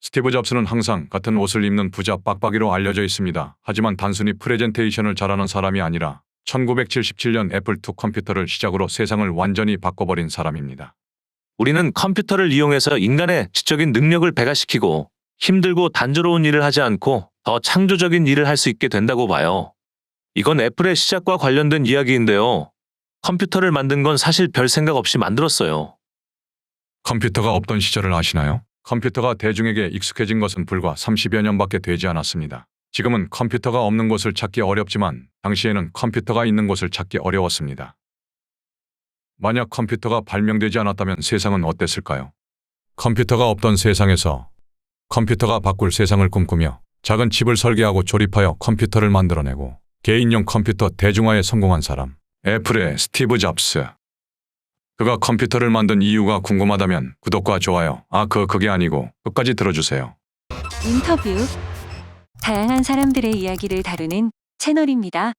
스티브 잡스는 항상 같은 옷을 입는 부자 빡빡이로 알려져 있습니다. 하지만 단순히 프레젠테이션을 잘하는 사람이 아니라 1977년 애플2 컴퓨터를 시작으로 세상을 완전히 바꿔버린 사람입니다. 우리는 컴퓨터를 이용해서 인간의 지적인 능력을 배가시키고 힘들고 단조로운 일을 하지 않고 더 창조적인 일을 할 수 있게 된다고 봐요. 이건 애플의 시작과 관련된 이야기인데요. 컴퓨터를 만든 건 사실 별 생각 없이 만들었어요. 컴퓨터가 없던 시절을 아시나요? 컴퓨터가 대중에게 익숙해진 것은 불과 30여 년밖에 되지 않았습니다. 지금은 컴퓨터가 없는 곳을 찾기 어렵지만 당시에는 컴퓨터가 있는 곳을 찾기 어려웠습니다. 만약 컴퓨터가 발명되지 않았다면 세상은 어땠을까요? 컴퓨터가 없던 세상에서 컴퓨터가 바꿀 세상을 꿈꾸며 작은 집을 설계하고 조립하여 컴퓨터를 만들어내고 개인용 컴퓨터 대중화에 성공한 사람, 애플의 스티브 잡스. 그가 컴퓨터를 만든 이유가 궁금하다면 구독과 좋아요, 그게 아니고 끝까지 들어주세요. 인터뷰. 다양한 사람들의 이야기를 다루는 채널입니다.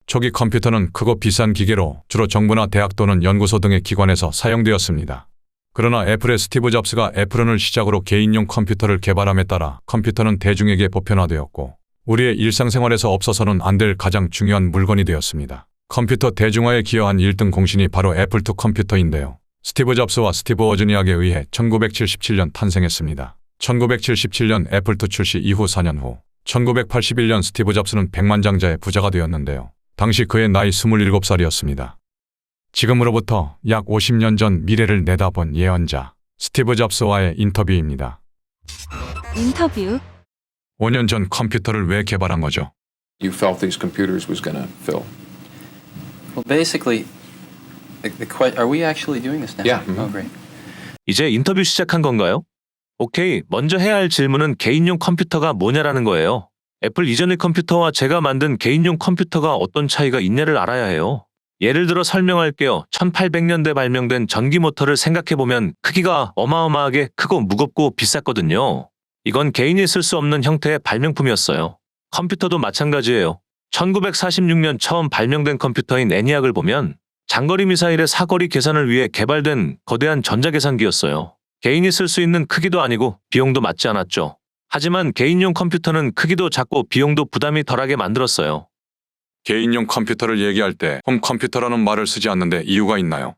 초기 컴퓨터는 크고 비싼 기계로 주로 정부나 대학 또는 연구소 등의 기관에서 사용되었습니다. 그러나 애플의 스티브 잡스가 애플원을 시작으로 개인용 컴퓨터를 개발함에 따라 컴퓨터는 대중에게 보편화되었고 우리의 일상생활에서 없어서는 안 될 가장 중요한 물건이 되었습니다. 컴퓨터 대중화에 기여한 1등 공신이 바로 애플2 컴퓨터인데요. 스티브 잡스와 스티브 워즈니악에 의해 1977년 탄생했습니다. 1977년 애플2 출시 이후 4년 후 1981년 스티브 잡스는 백만장자의 부자가 되었는데요. 당시 그의 나이 27살이었습니다. 지금으로부터 약 50년 전 미래를 내다본 예언자 스티브 잡스와의 인터뷰입니다. 인터뷰. 5년 전 컴퓨터를 왜 개발한 거죠? You felt these computers was going to fill? Well, basically, are we actually doing this now? Yeah. Oh, great. 이제 인터뷰 시작한 건가요? 오케이, 먼저 해야 할 질문은 개인용 컴퓨터가 뭐냐라는 거예요. 애플 이전의 컴퓨터와 제가 만든 개인용 컴퓨터가 어떤 차이가 있냐를 알아야 해요. 예를 들어 설명할게요. 1800년대 발명된 전기 모터를 생각해보면 크기가 어마어마하게 크고 무겁고 비쌌거든요. 이건 개인이 쓸 수 없는 형태의 발명품이었어요. 컴퓨터도 마찬가지예요. 1946년 처음 발명된 컴퓨터인 애니악을 보면 장거리 미사일의 사거리 계산을 위해 개발된 거대한 전자계산기였어요. 개인이 쓸 수 있는 크기도 아니고 비용도 맞지 않았죠. 하지만 개인용 컴퓨터는 크기도 작고 비용도 부담이 덜하게 만들었어요. 개인용 컴퓨터를 얘기할 때 홈컴퓨터라는 말을 쓰지 않는데 이유가 있나요?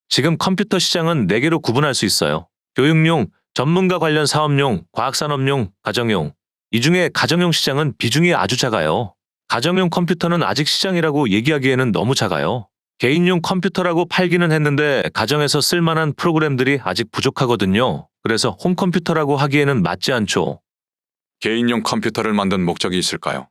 지금 컴퓨터 시장은 4개로 구분할 수 있어요. 교육용, 전문가 관련 사업용, 과학산업용, 가정용. 이 중에 가정용 시장은 비중이 아주 작아요. 가정용 컴퓨터는 아직 시장이라고 얘기하기에는 너무 작아요. 개인용 컴퓨터라고 팔기는 했는데 가정에서 쓸만한 프로그램들이 아직 부족하거든요. 그래서 홈컴퓨터라고 하기에는 맞지 않죠. 개인용 컴퓨터를 만든 목적이 있을까요?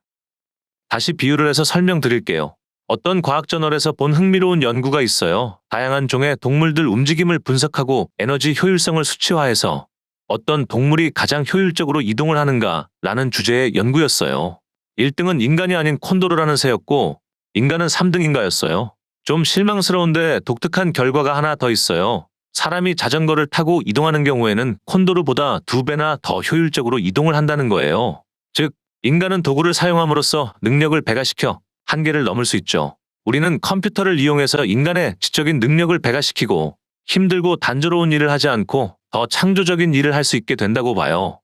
다시 비유를 해서 설명드릴게요. 어떤 과학저널에서 본 흥미로운 연구가 있어요. 다양한 종의 동물들 움직임을 분석하고 에너지 효율성을 수치화해서 어떤 동물이 가장 효율적으로 이동을 하는가 라는 주제의 연구였어요. 1등은 인간이 아닌 콘도르라는 새였고 인간은 3등인가였어요. 좀 실망스러운데 독특한 결과가 하나 더 있어요. 사람이 자전거를 타고 이동하는 경우에는 콘도르보다 2배나 더 효율적으로 이동을 한다는 거예요. 즉, 인간은 도구를 사용함으로써 능력을 배가시켜 한계를 넘을 수 있죠. 우리는 컴퓨터를 이용해서 인간의 지적인 능력을 배가시키고 힘들고 단조로운 일을 하지 않고 더 창조적인 일을 할 수 있게 된다고 봐요.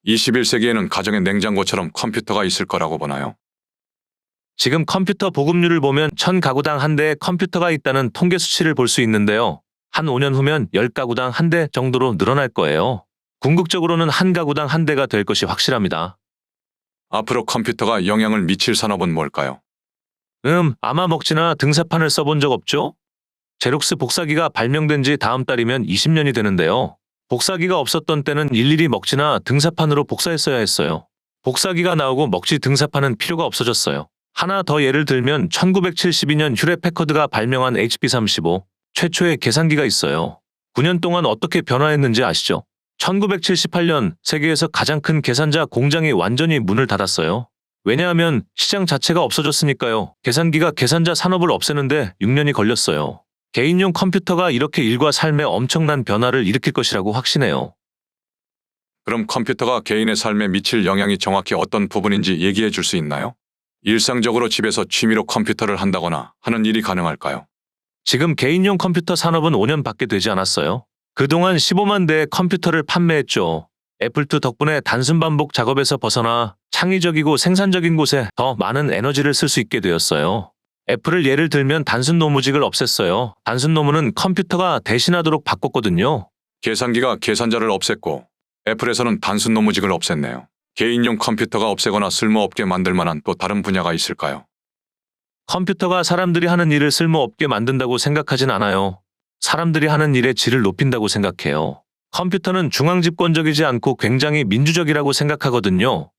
21세기에는 가정의 냉장고처럼 컴퓨터가 있을 거라고 보나요? 지금 컴퓨터 보급률을 보면 1000가구당 한 대의 컴퓨터가 있다는 통계 수치를 볼 수 있는데요. 한 5년 후면 10가구당 한 대 정도로 늘어날 거예요. 궁극적으로는 한 가구당 한 대가 될 것이 확실합니다. 앞으로 컴퓨터가 영향을 미칠 산업은 뭘까요? 아마 먹지나 등사판을 써본 적 없죠? 제록스 복사기가 발명된 지 다음 달이면 20년이 되는데요. 복사기가 없었던 때는 일일이 먹지나 등사판으로 복사했어야 했어요. 복사기가 나오고 먹지 등사판은 필요가 없어졌어요. 하나 더 예를 들면 1972년 휴렛 패커드가 발명한 HP35, 최초의 계산기가 있어요. 9년 동안 어떻게 변화했는지 아시죠? 1978년 세계에서 가장 큰 계산자 공장이 완전히 문을 닫았어요. 왜냐하면 시장 자체가 없어졌으니까요. 계산기가 계산자 산업을 없애는데 6년이 걸렸어요. 개인용 컴퓨터가 이렇게 일과 삶에 엄청난 변화를 일으킬 것이라고 확신해요. 그럼 컴퓨터가 개인의 삶에 미칠 영향이 정확히 어떤 부분인지 얘기해 줄 수 있나요? 일상적으로 집에서 취미로 컴퓨터를 한다거나 하는 일이 가능할까요? 지금 개인용 컴퓨터 산업은 5년밖에 되지 않았어요. 그동안 15만 대의 컴퓨터를 판매했죠. 애플2 덕분에 단순 반복 작업에서 벗어나 창의적이고 생산적인 곳에 더 많은 에너지를 쓸 수 있게 되었어요. 애플을 예를 들면 단순 노무직을 없앴어요. 단순 노무는 컴퓨터가 대신하도록 바꿨거든요. 계산기가 계산자를 없앴고 애플에서는 단순 노무직을 없앴네요. 개인용 컴퓨터가 없애거나 쓸모없게 만들 만한 또 다른 분야가 있을까요? 컴퓨터가 사람들이 하는 일을 쓸모없게 만든다고 생각하진 않아요. 사람들이 하는 일의 질을 높인다고 생각해요. 컴퓨터는 중앙집권적이지 않고 굉장히 민주적이라고 생각하거든요.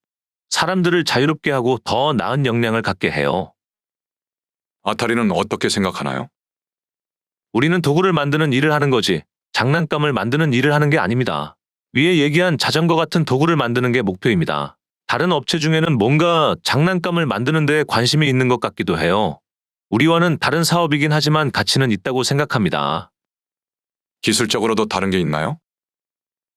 사람들을 자유롭게 하고 더 나은 역량을 갖게 해요. 아타리는 어떻게 생각하나요? 우리는 도구를 만드는 일을 하는 거지 장난감을 만드는 일을 하는 게 아닙니다. 위에 얘기한 자전거 같은 도구를 만드는 게 목표입니다. 다른 업체 중에는 뭔가 장난감을 만드는 데에 관심이 있는 것 같기도 해요. 우리와는 다른 사업이긴 하지만 가치는 있다고 생각합니다. 기술적으로도 다른 게 있나요?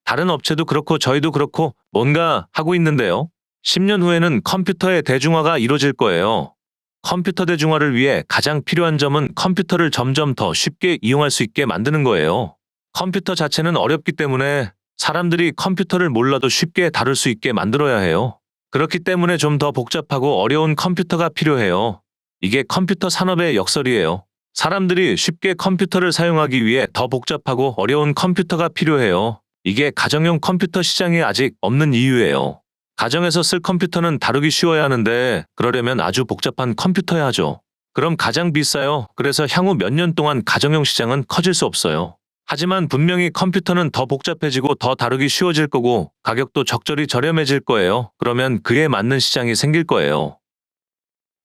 다른 업체도 그렇고 저희도 그렇고 뭔가 하고 있는데요. 10년 후에는 컴퓨터의 대중화가 이루어질 거예요. 컴퓨터 대중화를 위해 가장 필요한 점은 컴퓨터를 점점 더 쉽게 이용할 수 있게 만드는 거예요. 컴퓨터 자체는 어렵기 때문에 사람들이 컴퓨터를 몰라도 쉽게 다룰 수 있게 만들어야 해요. 그렇기 때문에 좀 더 복잡하고 어려운 컴퓨터가 필요해요. 이게 컴퓨터 산업의 역설이에요. 사람들이 쉽게 컴퓨터를 사용하기 위해 더 복잡하고 어려운 컴퓨터가 필요해요. 이게 가정용 컴퓨터 시장에 아직 없는 이유예요. 가정에서 쓸 컴퓨터는 다루기 쉬워야 하는데 그러려면 아주 복잡한 컴퓨터야 하죠. 그럼 가장 비싸요. 그래서 향후 몇 년 동안 가정용 시장은 커질 수 없어요. 하지만 분명히 컴퓨터는 더 복잡해지고 더 다루기 쉬워질 거고 가격도 적절히 저렴해질 거예요. 그러면 그에 맞는 시장이 생길 거예요.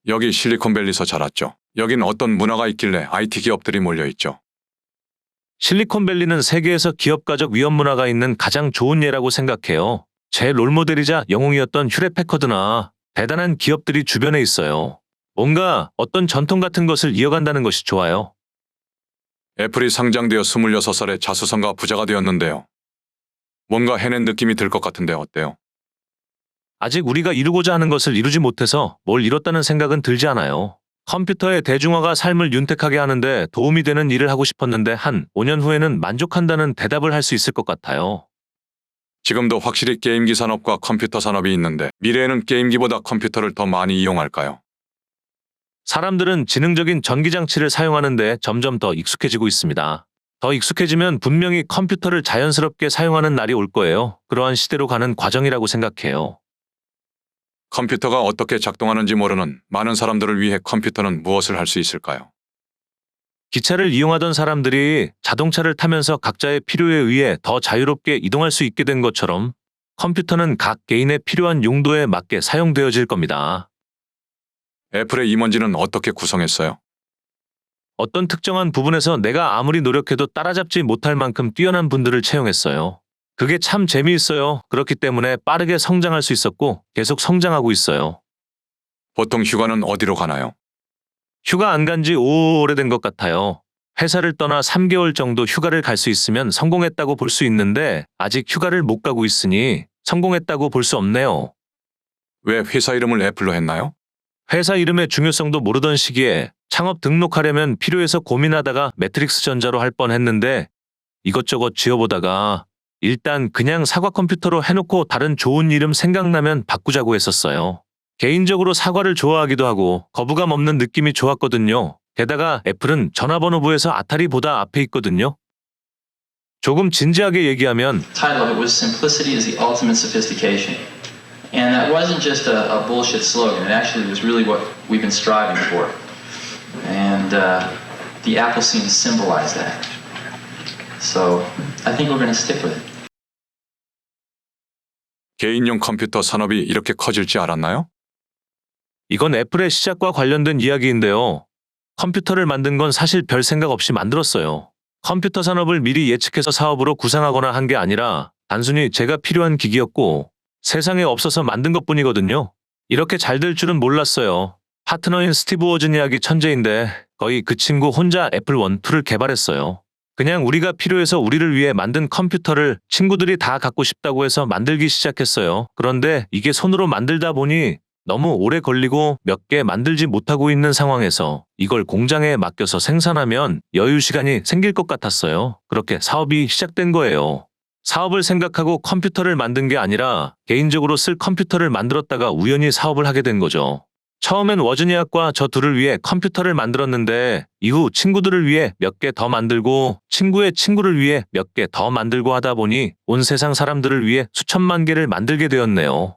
여기 실리콘밸리에서 자랐죠. 여긴 어떤 문화가 있길래 IT 기업들이 몰려있죠. 실리콘밸리는 세계에서 기업가적 위험 문화가 있는 가장 좋은 예라고 생각해요. 제 롤모델이자 영웅이었던 휴렛패커드나 대단한 기업들이 주변에 있어요. 뭔가 어떤 전통 같은 것을 이어간다는 것이 좋아요. 애플이 상장되어 26살에 자수성가 부자가 되었는데요. 뭔가 해낸 느낌이 들 것 같은데 어때요? 아직 우리가 이루고자 하는 것을 이루지 못해서 뭘 이뤘다는 생각은 들지 않아요. 컴퓨터의 대중화가 삶을 윤택하게 하는데 도움이 되는 일을 하고 싶었는데 한 5년 후에는 만족한다는 대답을 할 수 있을 것 같아요. 지금도 확실히 게임기 산업과 컴퓨터 산업이 있는데 미래에는 게임기보다 컴퓨터를 더 많이 이용할까요? 사람들은 지능적인 전기장치를 사용하는데 점점 더 익숙해지고 있습니다. 더 익숙해지면 분명히 컴퓨터를 자연스럽게 사용하는 날이 올 거예요. 그러한 시대로 가는 과정이라고 생각해요. 컴퓨터가 어떻게 작동하는지 모르는 많은 사람들을 위해 컴퓨터는 무엇을 할 수 있을까요? 기차를 이용하던 사람들이 자동차를 타면서 각자의 필요에 의해 더 자유롭게 이동할 수 있게 된 것처럼 컴퓨터는 각 개인의 필요한 용도에 맞게 사용되어질 겁니다. 애플의 임원진은 어떻게 구성했어요? 어떤 특정한 부분에서 내가 아무리 노력해도 따라잡지 못할 만큼 뛰어난 분들을 채용했어요. 그게 참 재미있어요. 그렇기 때문에 빠르게 성장할 수 있었고 계속 성장하고 있어요. 보통 휴가는 어디로 가나요? 휴가 안 간 지 오래된 것 같아요. 회사를 떠나 3개월 정도 휴가를 갈 수 있으면 성공했다고 볼 수 있는데 아직 휴가를 못 가고 있으니 성공했다고 볼 수 없네요. 왜 회사 이름을 애플로 했나요? 회사 이름의 중요성도 모르던 시기에 창업 등록하려면 필요해서 고민하다가 매트릭스 전자로 할 뻔했는데 이것저것 지어보다가 일단 그냥 사과 컴퓨터로 해놓고 다른 좋은 이름 생각나면 바꾸자고 했었어요. 개인적으로 사과를 좋아하기도 하고 거부감 없는 느낌이 좋았거든요. 게다가 애플은 전화번호부에서 아타리보다 앞에 있거든요. 조금 진지하게 얘기하면 title of it was Simplicity is the Ultimate Sophistication. And that wasn't just a bullshit slogan. It actually was really what we've been striving for. And the Apple scene symbolized that. So I think we're going to stick with it. 개인용 컴퓨터 산업이 이렇게 커질지 알았나요? 이건 애플의 시작과 관련된 이야기인데요. 컴퓨터를 만든 건 사실 별 생각 없이 만들었어요. 컴퓨터 산업을 미리 예측해서 사업으로 구상하거나 한 게 아니라 단순히 제가 필요한 기기였고 세상에 없어서 만든 것뿐이거든요. 이렇게 잘 될 줄은 몰랐어요. 파트너인 스티브 워즈니악이 천재인데 거의 그 친구 혼자 애플 1, 2를 개발했어요. 그냥 우리가 필요해서 우리를 위해 만든 컴퓨터를 친구들이 다 갖고 싶다고 해서 만들기 시작했어요. 그런데 이게 손으로 만들다 보니 너무 오래 걸리고 몇 개 만들지 못하고 있는 상황에서 이걸 공장에 맡겨서 생산하면 여유 시간이 생길 것 같았어요. 그렇게 사업이 시작된 거예요. 사업을 생각하고 컴퓨터를 만든 게 아니라 개인적으로 쓸 컴퓨터를 만들었다가 우연히 사업을 하게 된 거죠. 처음엔 워즈니악과 저 둘을 위해 컴퓨터를 만들었는데 이후 친구들을 위해 몇 개 더 만들고 친구의 친구를 위해 몇 개 더 만들고 하다 보니 온 세상 사람들을 위해 수천만 개를 만들게 되었네요.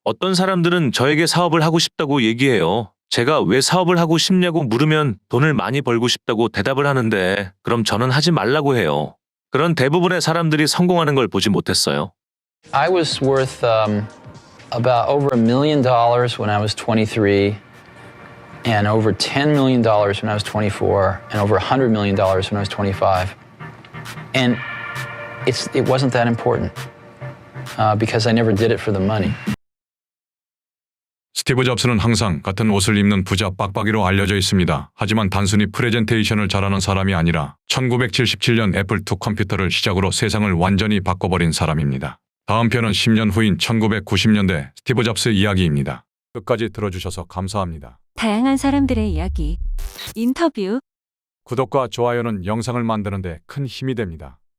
어떤 사람들은 저에게 사업을 하고 싶다고 얘기해요. 제가 왜 사업을 하고 싶냐고 물으면 돈을 많이 벌고 싶다고 대답을 하는데 그럼 저는 하지 말라고 해요. 그런 대부분의 사람들이 성공하는 걸 보지 못했어요. I was worth about over $1 million when I was 23, and over $10 million when I was 24, and over $100 million when I was 25. And it wasn't that important because I never did it for the money. 스티브 잡스는 항상 같은 옷을 입는 부자 빡빡이로 알려져 있습니다. 하지만 단순히 프레젠테이션을 잘하는 사람이 아니라 1977년 애플2 컴퓨터를 시작으로 세상을 완전히 바꿔버린 사람입니다. 다음 편은 10년 후인 1990년대 스티브 잡스의 이야기입니다. 끝까지 들어주셔서 감사합니다. 다양한 사람들의 이야기. 인터뷰. 구독과 좋아요는 영상을 만드는 데 큰 힘이 됩니다.